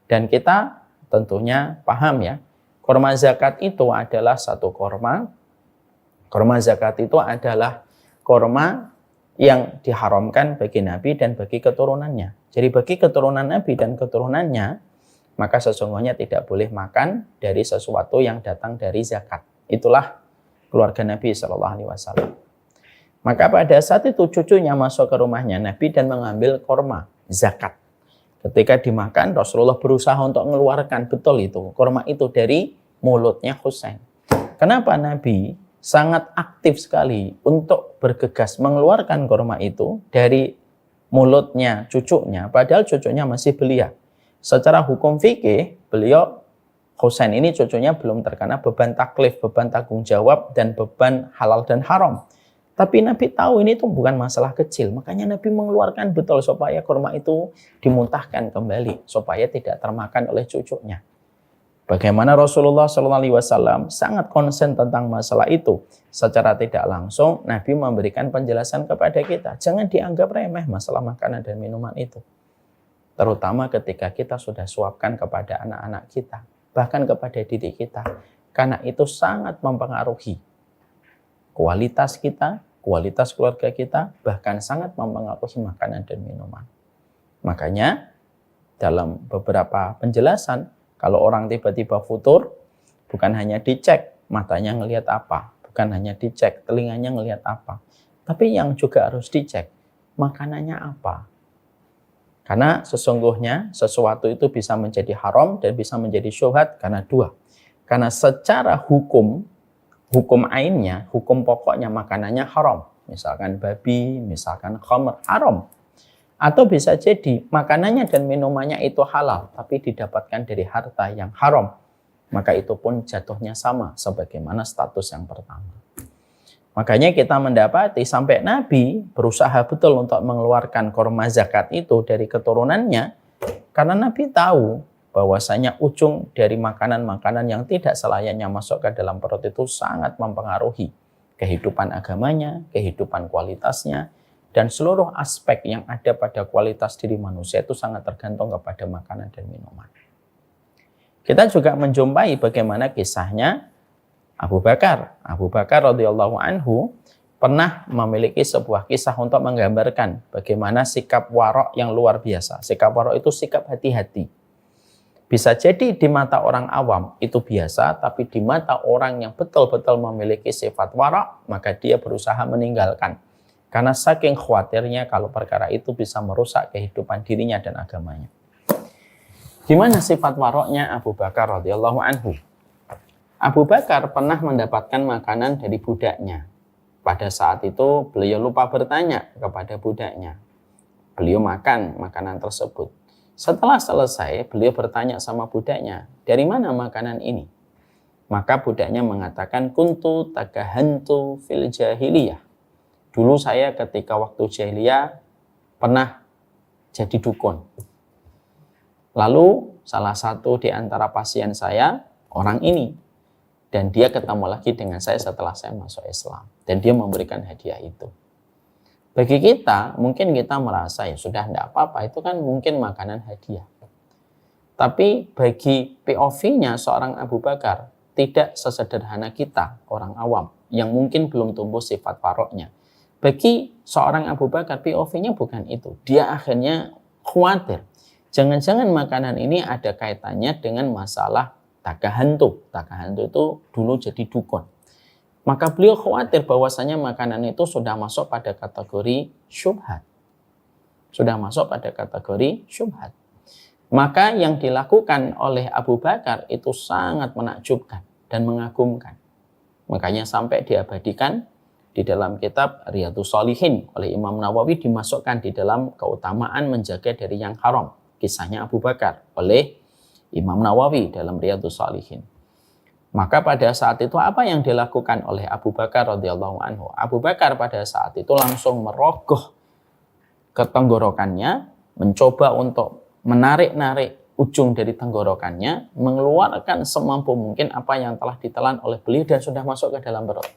Dan kita tentunya paham ya, korma zakat itu adalah satu korma. Korma zakat itu adalah korma yang diharamkan bagi Nabi dan bagi keturunannya. Jadi bagi keturunan Nabi dan keturunannya, maka sesungguhnya tidak boleh makan dari sesuatu yang datang dari zakat. Itulah keluarga Nabi SAW. Maka pada saat itu cucunya masuk ke rumahnya Nabi dan mengambil korma zakat. Ketika dimakan, Rasulullah berusaha untuk mengeluarkan betul itu korma itu dari mulutnya Husain. Kenapa Nabi sangat aktif sekali untuk bergegas mengeluarkan korma itu dari mulutnya cucunya, padahal cucunya masih belia. Secara hukum fikih, beliau Husain ini cucunya belum terkena beban taklif, beban tanggung jawab, dan beban halal dan haram. Tapi Nabi tahu ini itu bukan masalah kecil, makanya Nabi mengeluarkan betul supaya korma itu dimuntahkan kembali, supaya tidak termakan oleh cucunya. Bagaimana Rasulullah SAW sangat konsen tentang masalah itu. Secara tidak langsung, Nabi memberikan penjelasan kepada kita. Jangan dianggap remeh masalah makanan dan minuman itu. Terutama ketika kita sudah suapkan kepada anak-anak kita. Bahkan kepada diri kita. Karena itu sangat mempengaruhi kualitas kita, kualitas keluarga kita, bahkan sangat mempengaruhi makanan dan minuman. Makanya, dalam beberapa penjelasan, kalau orang tiba-tiba futur, bukan hanya dicek matanya ngelihat apa, bukan hanya dicek telinganya ngelihat apa, tapi yang juga harus dicek makanannya apa. Karena sesungguhnya sesuatu itu bisa menjadi haram dan bisa menjadi syubhat karena dua. Karena secara hukum ainnya, hukum pokoknya makanannya haram. Misalkan babi, misalkan khamr, haram. Atau bisa jadi makanannya dan minumannya itu halal, tapi didapatkan dari harta yang haram. Maka itu pun jatuhnya sama, sebagaimana status yang pertama. Makanya kita mendapati sampai Nabi berusaha betul untuk mengeluarkan korma zakat itu dari keturunannya, karena Nabi tahu bahwasanya ujung dari makanan-makanan yang tidak selayaknya masuk ke dalam perut itu sangat mempengaruhi kehidupan agamanya, kehidupan kualitasnya, dan seluruh aspek yang ada pada kualitas diri manusia itu sangat tergantung kepada makanan dan minuman. Kita juga menjumpai bagaimana kisahnya Abu Bakar. Abu Bakar radhiyallahu anhu pernah memiliki sebuah kisah untuk menggambarkan bagaimana sikap warok yang luar biasa. Sikap warok itu sikap hati-hati. Bisa jadi di mata orang awam itu biasa, tapi di mata orang yang betul-betul memiliki sifat warok, maka dia berusaha meninggalkan. Karena saking khawatirnya kalau perkara itu bisa merusak kehidupan dirinya dan agamanya. Gimana sifat waroknya Abu Bakar radhiyallahu anhu? Abu Bakar pernah mendapatkan makanan dari budaknya. Pada saat itu beliau lupa bertanya kepada budaknya. Beliau makan makanan tersebut. Setelah selesai, beliau bertanya sama budaknya, dari mana makanan ini? Maka budaknya mengatakan, kuntu tagahantu fil jahiliyah. Dulu saya ketika waktu jahiliyah pernah jadi dukun. Lalu salah satu di antara pasien saya orang ini. Dan dia ketemu lagi dengan saya setelah saya masuk Islam. Dan dia memberikan hadiah itu. Bagi kita, mungkin kita merasa ya sudah tidak apa-apa. Itu kan mungkin makanan hadiah. Tapi bagi POV-nya seorang Abu Bakar, tidak sesederhana kita, orang awam. Yang mungkin belum tumbuh sifat waroknya. Bagi seorang Abu Bakar, POV-nya bukan itu. Dia akhirnya khawatir. Jangan-jangan makanan ini ada kaitannya dengan masalah tagahantu. Tagahantu itu dulu jadi dukun. Maka beliau khawatir bahwasanya makanan itu sudah masuk pada kategori syubhat. Sudah masuk pada kategori syubhat. Maka yang dilakukan oleh Abu Bakar itu sangat menakjubkan dan mengagumkan. Makanya sampai diabadikan di dalam kitab Riyadhus Shalihin oleh Imam Nawawi, dimasukkan di dalam keutamaan menjaga dari yang haram. Kisahnya Abu Bakar oleh Imam Nawawi dalam Riyadhus Shalihin. Maka pada saat itu apa yang dilakukan oleh Abu Bakar radhiyallahu anhu? Abu Bakar pada saat itu langsung merogoh ke tenggorokannya, mencoba untuk menarik-narik ujung dari tenggorokannya, mengeluarkan semampu mungkin apa yang telah ditelan oleh beliau dan sudah masuk ke dalam perut.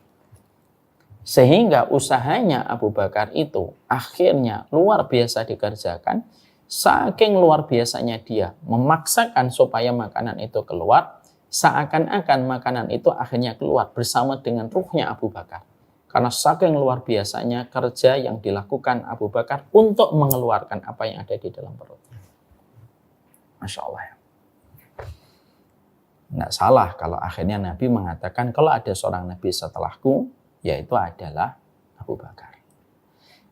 Sehingga usahanya Abu Bakar itu akhirnya luar biasa dikerjakan, Saking luar biasanya dia memaksakan supaya makanan itu keluar, seakan-akan makanan itu akhirnya keluar bersama dengan ruhnya Abu Bakar. Karena saking luar biasanya kerja yang dilakukan Abu Bakar untuk mengeluarkan apa yang ada di dalam perutnya. Masya Allah ya. Nggak salah kalau akhirnya Nabi mengatakan kalau ada seorang Nabi setelahku, yaitu adalah Abu Bakar.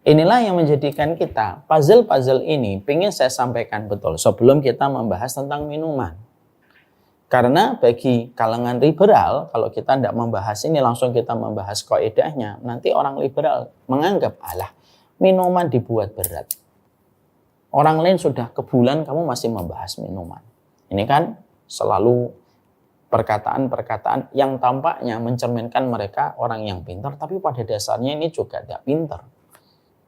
Inilah yang menjadikan kita, puzzle-puzzle ini ingin saya sampaikan betul sebelum kita membahas tentang minuman. Karena bagi kalangan liberal, kalau kita tidak membahas ini langsung kita membahas kaidahnya, nanti orang liberal menganggap, alah, minuman dibuat berat. Orang lain sudah ke bulan, kamu masih membahas minuman. Ini kan selalu perkataan-perkataan yang tampaknya mencerminkan mereka orang yang pintar, tapi pada dasarnya ini juga tidak pintar.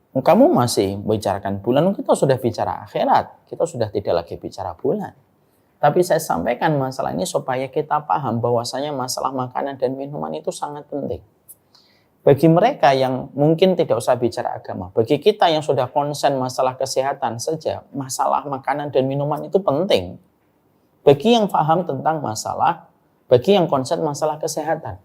Kamu masih bicarakan bulan, kita sudah bicara akhirat, kita sudah tidak lagi bicara bulan. Tapi saya sampaikan masalah ini supaya kita paham bahwasanya masalah makanan dan minuman itu sangat penting. Bagi mereka yang mungkin tidak usah bicara agama, bagi kita yang sudah konsen masalah kesehatan saja, masalah makanan dan minuman itu penting. Bagi yang paham tentang masalah, bagi yang konsen masalah kesehatan.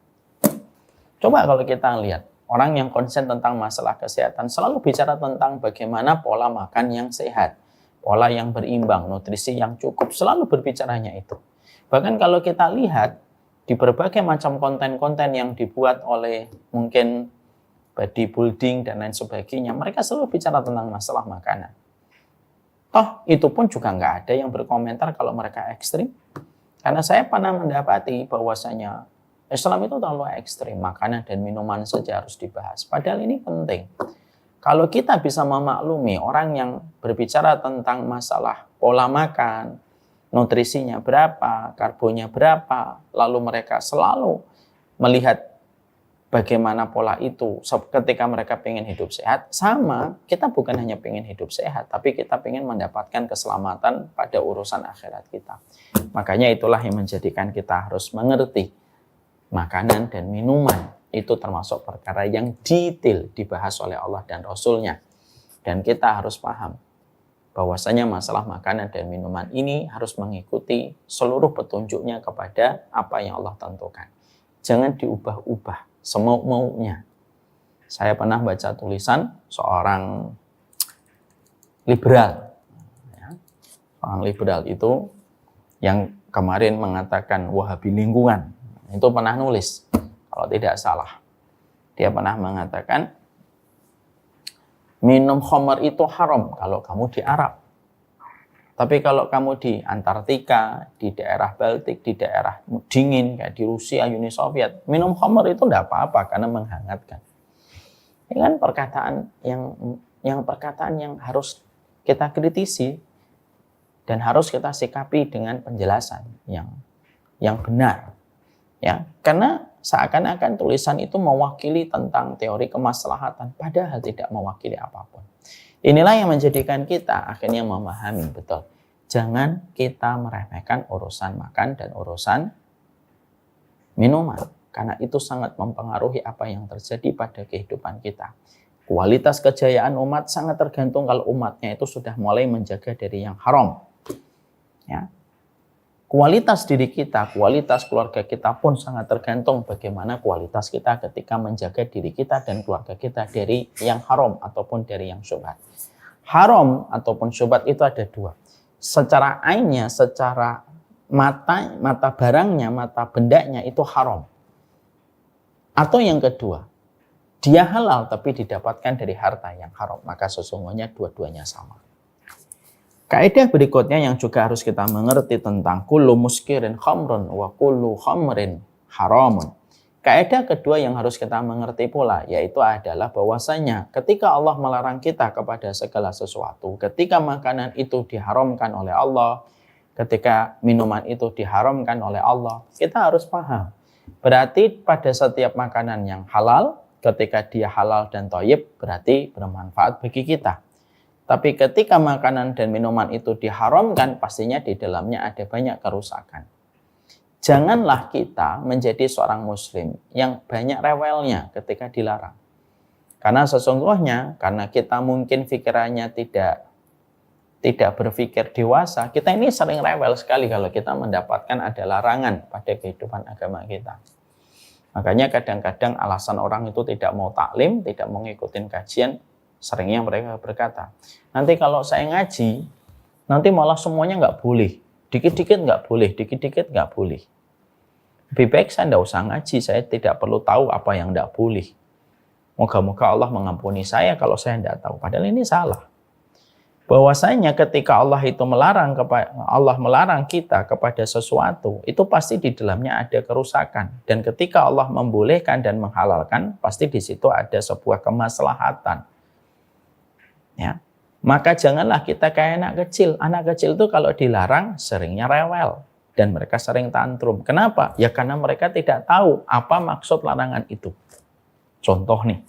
Coba kalau kita lihat, orang yang konsen tentang masalah kesehatan selalu bicara tentang bagaimana pola makan yang sehat, pola yang berimbang, nutrisi yang cukup, selalu berbicaranya itu. Bahkan kalau kita lihat di berbagai macam konten-konten yang dibuat oleh mungkin bodybuilding dan lain sebagainya, mereka selalu bicara tentang masalah makanan. Toh itu pun juga nggak ada yang berkomentar kalau mereka ekstrim. Karena saya pernah mendapati bahwasanya Islam itu terlalu ekstrim, makanan dan minuman saja harus dibahas. Padahal ini penting. Kalau kita bisa memaklumi orang yang berbicara tentang masalah pola makan, nutrisinya berapa, karbonnya berapa, lalu mereka selalu melihat bagaimana pola itu ketika mereka pengen hidup sehat, sama kita bukan hanya pengen hidup sehat, tapi kita pengen mendapatkan keselamatan pada urusan akhirat kita. Makanya itulah yang menjadikan kita harus mengerti makanan dan minuman itu termasuk perkara yang detail dibahas oleh Allah dan Rasul-Nya. Dan kita harus paham bahwasanya masalah makanan dan minuman ini harus mengikuti seluruh petunjuknya kepada apa yang Allah tentukan. Jangan diubah-ubah semau-maunya. Saya pernah baca tulisan seorang liberal. Seorang liberal itu yang kemarin mengatakan Wahabi lingkungan. Itu pernah nulis, kalau tidak salah. Dia pernah mengatakan, minum khamar itu haram kalau kamu di Arab. Tapi kalau kamu di Antartika, di daerah Baltik, di daerah dingin, kayak di Rusia, Uni Soviet, minum khamar itu tidak apa-apa karena menghangatkan. Ini kan perkataan yang harus kita kritisi dan harus kita sikapi dengan penjelasan yang benar. Ya, karena seakan-akan tulisan itu mewakili tentang teori kemaslahatan, padahal tidak mewakili apapun. Inilah yang menjadikan kita akhirnya memahami betul. Jangan kita meremehkan urusan makan dan urusan minuman, karena itu sangat mempengaruhi apa yang terjadi pada kehidupan kita. Kualitas kejayaan umat sangat tergantung kalau umatnya itu sudah mulai menjaga dari yang haram. Ya. Kualitas diri kita, kualitas keluarga kita pun sangat tergantung bagaimana kualitas kita ketika menjaga diri kita dan keluarga kita dari yang haram ataupun dari yang syubhat. Haram ataupun syubhat itu ada dua. Secara ainnya, secara mata barangnya, mata bendanya itu haram. Atau yang kedua, dia halal tapi didapatkan dari harta yang haram. Maka sesungguhnya dua-duanya sama. Kaidah berikutnya yang juga harus kita mengerti tentang kullu muskirin khamrun wa kullu khamrin haramun. Kaidah kedua yang harus kita mengerti pula yaitu adalah bahwasanya ketika Allah melarang kita kepada segala sesuatu, ketika makanan itu diharamkan oleh Allah, ketika minuman itu diharamkan oleh Allah, kita harus paham. Berarti pada setiap makanan yang halal, ketika dia halal dan thayyib, berarti bermanfaat bagi kita. Tapi ketika makanan dan minuman itu diharamkan, pastinya di dalamnya ada banyak kerusakan. Janganlah kita menjadi seorang muslim yang banyak rewelnya ketika dilarang. Karena sesungguhnya, karena kita mungkin pikirannya tidak tidak berpikir dewasa, kita ini sering rewel sekali kalau kita mendapatkan ada larangan pada kehidupan agama kita. Makanya kadang-kadang alasan orang itu tidak mau taklim, tidak mau ngikutin kajian, seringnya mereka berkata, nanti kalau saya ngaji, nanti malah semuanya nggak boleh. Dikit-dikit nggak boleh, dikit-dikit nggak boleh. Lebih baik saya nggak usah ngaji, saya tidak perlu tahu apa yang nggak boleh. Moga-moga Allah mengampuni saya kalau saya nggak tahu. Padahal ini salah. Bahwasanya ketika Allah melarang kita kepada sesuatu, itu pasti di dalamnya ada kerusakan. Dan ketika Allah membolehkan dan menghalalkan, pasti di situ ada sebuah kemaslahatan. Ya. Maka janganlah kita kayak anak kecil. Anak kecil itu kalau dilarang seringnya rewel dan mereka sering tantrum. Kenapa? Ya karena mereka tidak tahu apa maksud larangan itu. Contoh nih,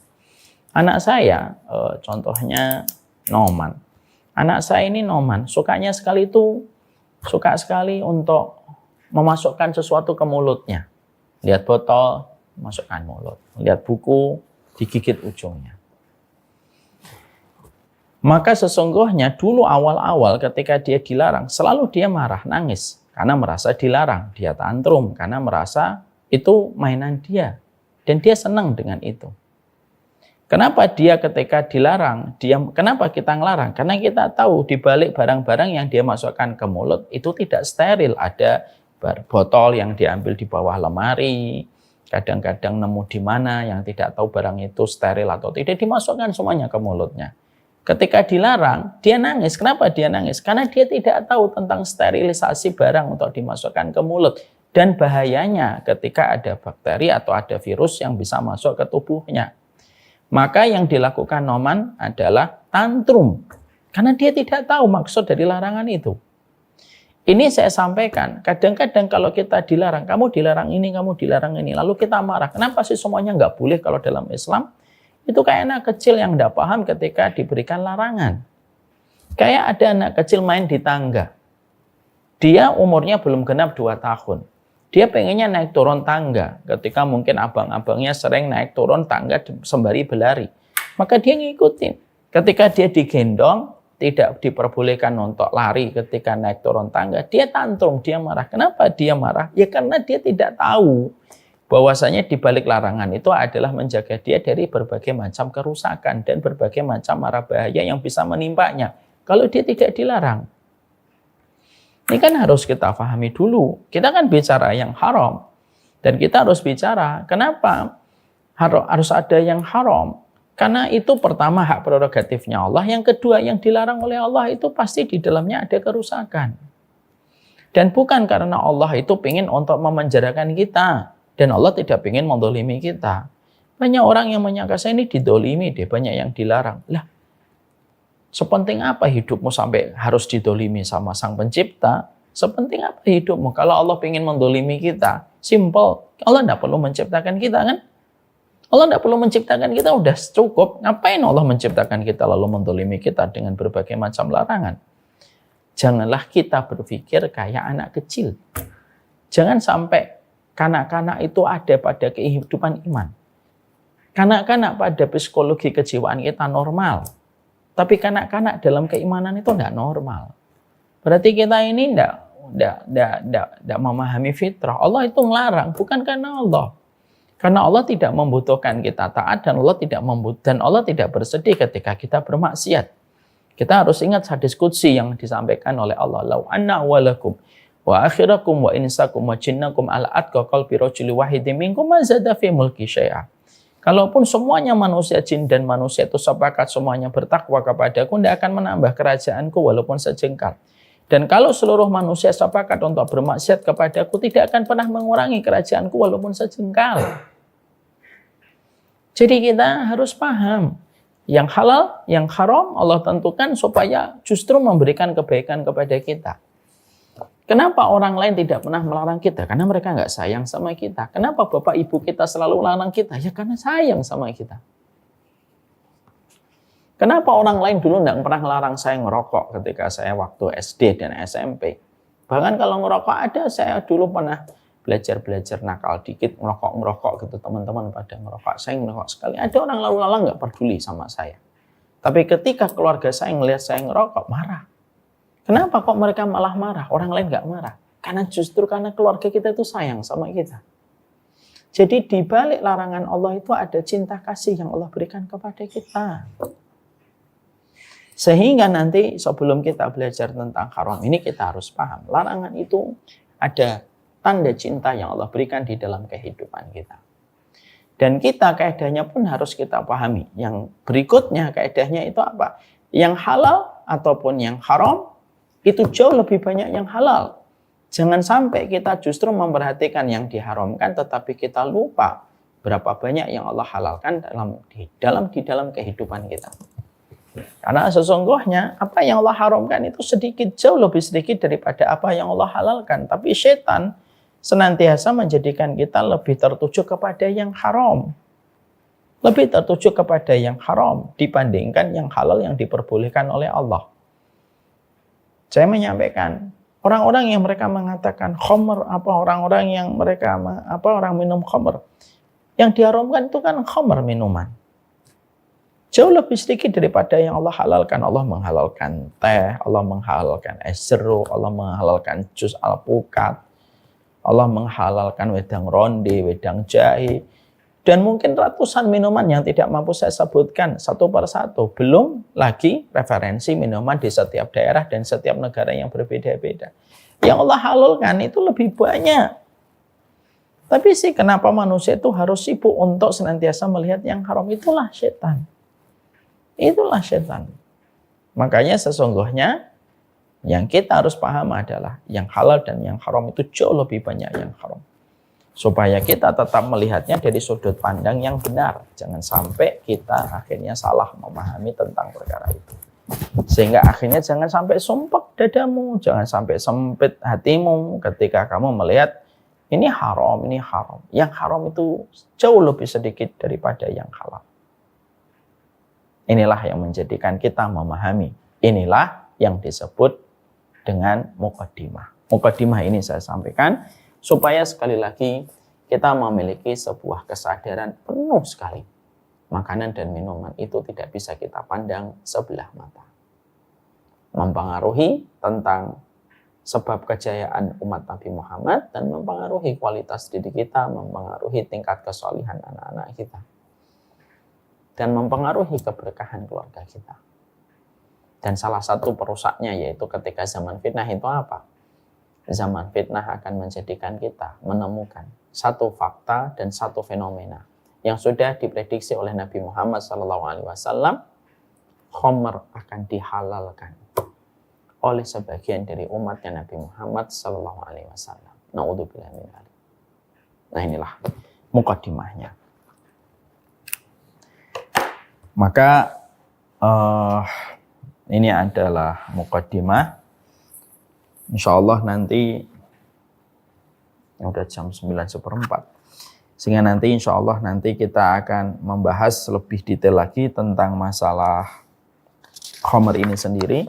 anak saya, contohnya Noman. Anak saya ini Noman, suka sekali untuk memasukkan sesuatu ke mulutnya. Lihat botol, masukkan mulut. Lihat buku, digigit ujungnya. Maka sesungguhnya dulu awal-awal ketika dia dilarang, selalu dia marah, nangis. Karena merasa dilarang, dia tantrum. Karena merasa itu mainan dia. Dan dia senang dengan itu. Kenapa dia ketika dilarang, kenapa kita ngelarang? Karena kita tahu di balik barang-barang yang dia masukkan ke mulut itu tidak steril. Ada botol yang diambil di bawah lemari, kadang-kadang nemu di mana yang tidak tahu barang itu steril atau tidak, dimasukkan semuanya ke mulutnya. Ketika dilarang, dia nangis. Kenapa dia nangis? Karena dia tidak tahu tentang sterilisasi barang untuk dimasukkan ke mulut. Dan bahayanya ketika ada bakteri atau ada virus yang bisa masuk ke tubuhnya. Maka yang dilakukan Noman adalah tantrum. Karena dia tidak tahu maksud dari larangan itu. Ini saya sampaikan, kadang-kadang kalau kita dilarang, kamu dilarang ini, lalu kita marah. Kenapa sih semuanya nggak boleh kalau dalam Islam? Itu kayak anak kecil yang nggak paham ketika diberikan larangan. Kayak ada anak kecil main di tangga. Dia umurnya belum genap 2 tahun. Dia pengennya naik turun tangga. Ketika mungkin abang-abangnya sering naik turun tangga sembari berlari. Maka dia ngikutin. Ketika dia digendong, tidak diperbolehkan untuk lari ketika naik turun tangga. Dia tantrum, dia marah. Kenapa dia marah? Ya karena dia tidak tahu bahwasanya di balik larangan itu adalah menjaga dia dari berbagai macam kerusakan dan berbagai macam mara bahaya yang bisa menimpanya kalau dia tidak dilarang. Ini kan harus kita pahami dulu. Kita kan bicara yang haram. Dan kita harus bicara kenapa harus ada yang haram. Karena itu pertama hak prerogatifnya Allah. Yang kedua yang dilarang oleh Allah itu pasti di dalamnya ada kerusakan. Dan bukan karena Allah itu ingin untuk memenjarakan kita. Dan Allah tidak ingin mendolimi kita. Banyak orang yang menyangka saya ini didolimi deh. Banyak yang dilarang. Lah, sepenting apa hidupmu sampai harus didolimi sama Sang Pencipta? Sepenting apa hidupmu? Kalau Allah ingin mendolimi kita, simple. Allah tidak perlu menciptakan kita kan? Allah tidak perlu menciptakan kita, udah cukup. Ngapain Allah menciptakan kita lalu mendolimi kita dengan berbagai macam larangan? Janganlah kita berpikir kayak anak kecil. Jangan sampai kanak-kanak itu ada pada kehidupan iman. Kanak-kanak pada psikologi kejiwaan kita normal. Tapi kanak-kanak dalam keimanan itu tidak normal. Berarti kita ini tidak memahami fitrah. Allah itu melarang, bukan karena Allah. Karena Allah tidak membutuhkan kita taat dan Allah tidak bersedih ketika kita bermaksiat. Kita harus ingat hadis qudsi yang disampaikan oleh Allah. Lau anna awalakum wa akhirakum wa insakum wa jinnakum ala atqa qalbi rajuli wahidin minkum ma zada fi mulki syai'a. Kalaupun semuanya manusia, jin dan manusia itu sepakat semuanya bertakwa kepadaku, tidak akan menambah kerajaanku walaupun sejengkal. Dan kalau seluruh manusia sepakat untuk bermaksiat kepadaku, tidak akan pernah mengurangi kerajaanku walaupun sejengkal. Jadi kita harus paham. Yang halal, yang haram Allah tentukan supaya justru memberikan kebaikan kepada kita. Kenapa orang lain tidak pernah melarang kita? Karena mereka nggak sayang sama kita. Kenapa bapak ibu kita selalu melarang kita? Ya karena sayang sama kita. Kenapa orang lain dulu nggak pernah melarang saya ngerokok ketika saya waktu SD dan SMP? Bahkan kalau ngerokok ada, saya dulu pernah belajar nakal dikit, ngerokok gitu, teman-teman pada ngerokok. Saya ngerokok sekali. Ada orang lalu-lalang nggak peduli sama saya. Tapi ketika keluarga saya ngelihat saya ngerokok, marah. Kenapa kok mereka malah marah? Orang lain nggak marah. Karena justru karena keluarga kita itu sayang sama kita. Jadi di balik larangan Allah itu ada cinta kasih yang Allah berikan kepada kita. Sehingga nanti sebelum kita belajar tentang haram ini kita harus paham. Larangan itu ada tanda cinta yang Allah berikan di dalam kehidupan kita. Dan kita kaedahnya pun harus kita pahami. Yang berikutnya kaedahnya itu apa? Yang halal ataupun yang haram itu jauh lebih banyak yang halal. Jangan sampai kita justru memperhatikan yang diharamkan tetapi kita lupa berapa banyak yang Allah halalkan di dalam kehidupan kita. Karena sesungguhnya apa yang Allah haramkan itu sedikit, jauh lebih sedikit daripada apa yang Allah halalkan. Tapi setan senantiasa menjadikan kita lebih tertuju kepada yang haram. Lebih tertuju kepada yang haram dibandingkan yang halal yang diperbolehkan oleh Allah. Saya menyampaikan, orang-orang yang mereka mengatakan khamr, orang-orang yang mereka orang minum khamr, yang diharamkan itu kan khamr minuman. Jauh lebih sedikit daripada yang Allah halalkan. Allah menghalalkan teh, Allah menghalalkan es jeruk, Allah menghalalkan jus alpukat, Allah menghalalkan wedang ronde, wedang jahe, dan mungkin ratusan minuman yang tidak mampu saya sebutkan satu per satu. Belum lagi referensi minuman di setiap daerah dan setiap negara yang berbeda-beda. Yang Allah halalkan itu lebih banyak. Tapi sih kenapa manusia itu harus sibuk untuk senantiasa melihat yang haram? Itulah setan. Itulah setan. Makanya sesungguhnya yang kita harus paham adalah yang halal dan yang haram itu jauh lebih banyak yang haram. Supaya kita tetap melihatnya dari sudut pandang yang benar. Jangan sampai kita akhirnya salah memahami tentang perkara itu. Sehingga akhirnya jangan sampai sumpek dadamu, jangan sampai sempit hatimu ketika kamu melihat ini haram, ini haram. Yang haram itu jauh lebih sedikit daripada yang halal. Inilah yang menjadikan kita memahami. Inilah yang disebut dengan muqaddimah. Muqaddimah ini saya sampaikan supaya sekali lagi kita memiliki sebuah kesadaran penuh sekali. Makanan dan minuman itu tidak bisa kita pandang sebelah mata. Mempengaruhi tentang sebab kejayaan umat Nabi Muhammad dan mempengaruhi kualitas diri kita, mempengaruhi tingkat kesolihan anak-anak kita. Dan mempengaruhi keberkahan keluarga kita. Dan salah satu perusaknya yaitu ketika zaman fitnah itu apa? Zaman fitnah akan menjadikan kita menemukan satu fakta dan satu fenomena yang sudah diprediksi oleh Nabi Muhammad SAW. Khamr akan dihalalkan oleh sebagian dari umatnya Nabi Muhammad SAW. Na'udzubillah min dzalik. Nah inilah muqaddimahnya. Maka ini adalah muqaddimah. Insya Allah nanti udah jam 9:04. Sehingga nanti insya Allah nanti kita akan membahas lebih detail lagi tentang masalah khamr ini sendiri.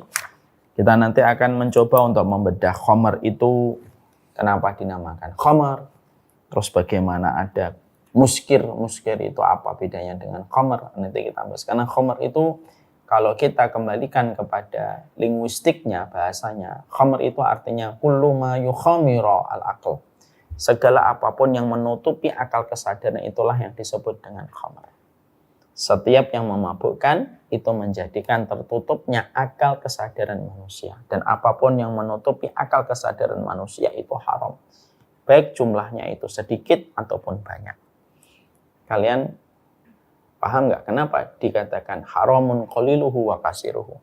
Kita nanti akan mencoba untuk membedah khamr itu kenapa dinamakan khamr. Terus bagaimana ada muskir. Muskir itu apa bedanya dengan khamr. Nanti kita bahas. Karena khamr itu kalau kita kembalikan kepada linguistiknya, bahasanya, khamr itu artinya kullu ma yukhamiru al-aql. Segala apapun yang menutupi akal kesadaran itulah yang disebut dengan khamr. Setiap yang memabukkan itu menjadikan tertutupnya akal kesadaran manusia. Dan apapun yang menutupi akal kesadaran manusia itu haram. Baik jumlahnya itu sedikit ataupun banyak. Kalian paham nggak kenapa dikatakan haramun qaliluhu wa kasiruhu?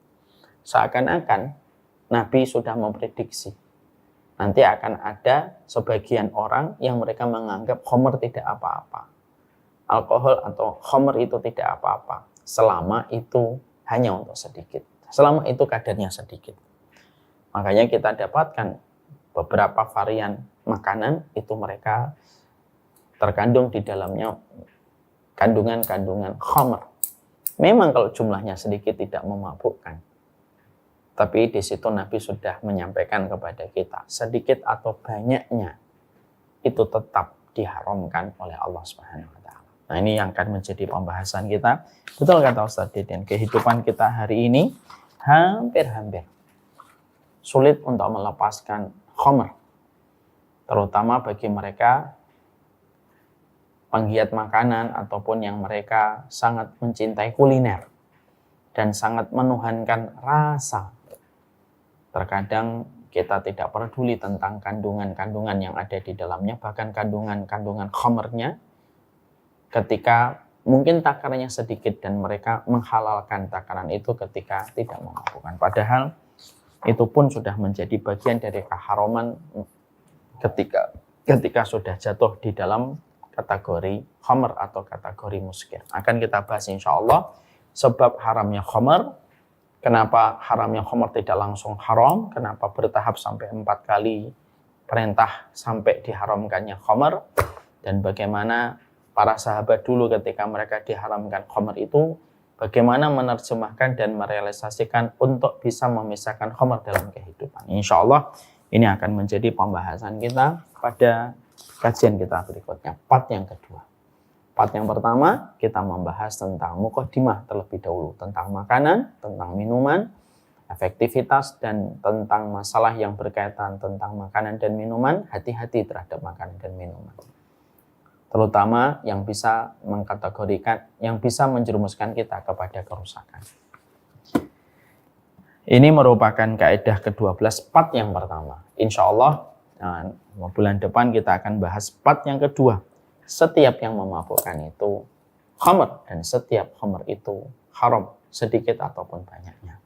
Seakan-akan Nabi sudah memprediksi nanti akan ada sebagian orang yang mereka menganggap khamr tidak apa-apa. Alkohol atau khamr itu tidak apa-apa selama itu hanya untuk sedikit. Selama itu kadarnya sedikit. Makanya kita dapatkan beberapa varian makanan itu mereka terkandung di dalamnya kandungan-kandungan khamr. Memang kalau jumlahnya sedikit tidak memabukkan. Tapi di situ Nabi sudah menyampaikan kepada kita, sedikit atau banyaknya itu tetap diharamkan oleh Allah Subhanahu wa taala. Nah, ini yang akan menjadi pembahasan kita. Betul kata Ustaz Deden, kehidupan kita hari ini hampir-hampir sulit untuk melepaskan khamr, terutama bagi mereka penggiat makanan ataupun yang mereka sangat mencintai kuliner dan sangat menuhankan rasa. Terkadang kita tidak peduli tentang kandungan-kandungan yang ada di dalamnya, bahkan kandungan-kandungan khamrnya, ketika mungkin takarannya sedikit dan mereka menghalalkan takaran itu ketika tidak memabukkan. Padahal itu pun sudah menjadi bagian dari keharaman ketika sudah jatuh di dalam kategori khamr atau kategori muskir. Akan kita bahas insya Allah sebab haramnya khamr, kenapa haramnya khamr tidak langsung haram, kenapa bertahap sampai 4 kali perintah sampai diharamkannya khamr, dan bagaimana para sahabat dulu ketika mereka diharamkan khamr itu, bagaimana menerjemahkan dan merealisasikan untuk bisa memisahkan khamr dalam kehidupan. Insya Allah ini akan menjadi pembahasan kita pada kajian kita berikutnya, part yang kedua. Part yang pertama, kita membahas tentang muqaddimah terlebih dahulu, tentang makanan, tentang minuman, efektivitas, dan tentang masalah yang berkaitan tentang makanan dan minuman, hati-hati terhadap makanan dan minuman. Terutama yang bisa mengkategorikan, yang bisa menjerumuskan kita kepada kerusakan. Ini merupakan kaidah ke-12 part yang pertama. Insya Allah, bulan depan kita akan bahas part yang kedua. Setiap yang memabukkan itu khamr dan setiap khamr itu haram, sedikit ataupun banyaknya.